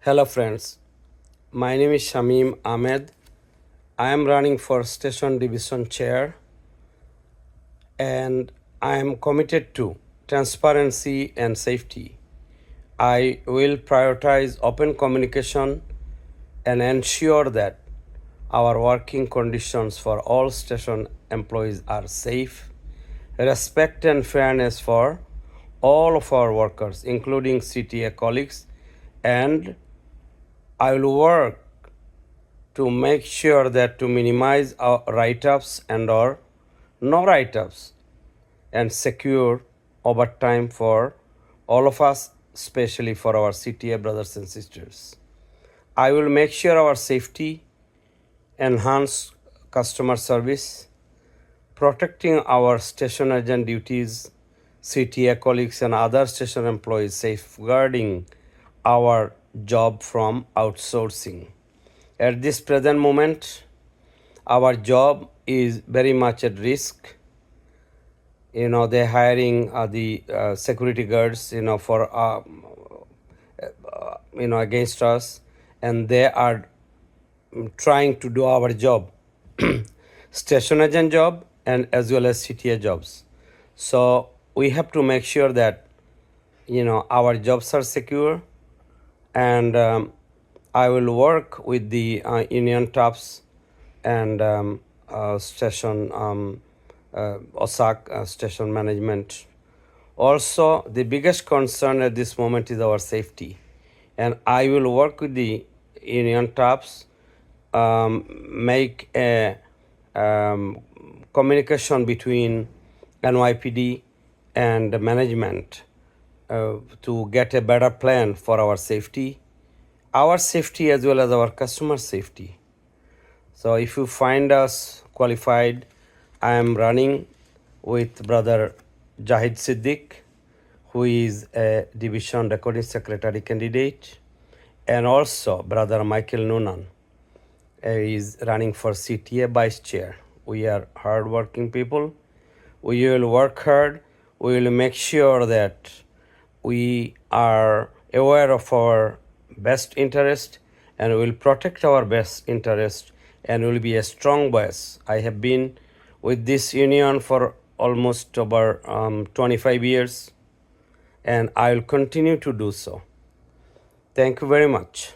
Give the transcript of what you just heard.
Hello friends, my name is Shamim Ahmed. I am running for Station Division Chair and I am committed to transparency and safety. I will prioritize open communication and ensure that our working conditions for all station employees are safe, respect and fairness for all of our workers, including CTA colleagues, and I will work to make sure that to minimize our write-ups and or no write-ups and secure overtime for all of us, especially for our CTA brothers and sisters. I will make sure our safety, enhance customer service, protecting our station agent duties, CTA colleagues and other station employees, safeguarding our job from outsourcing. At this present moment, our job is very much at risk. They're hiring the security guards, for against us, and they are trying to do our job, station agent job, and as well as CTA jobs. So we have to make sure that our jobs are secure, and I will work with the union tops and station OSAC station management. Also, the biggest concern at this moment is our safety, and I will work with the union tops, make a communication between NYPD and management to get a better plan for our safety as well as our customer safety. So if you find us qualified, I am running with brother Jahid Siddiq, who is a division recording secretary candidate, and also brother Michael Noonan is running for CTA vice chair. We are hardworking people. We will work hard. We will make sure that we are aware of our best interest and we will protect our best interest and will be a strong voice. I have been with this union for almost over 25 years and I will continue to do so. Thank you very much.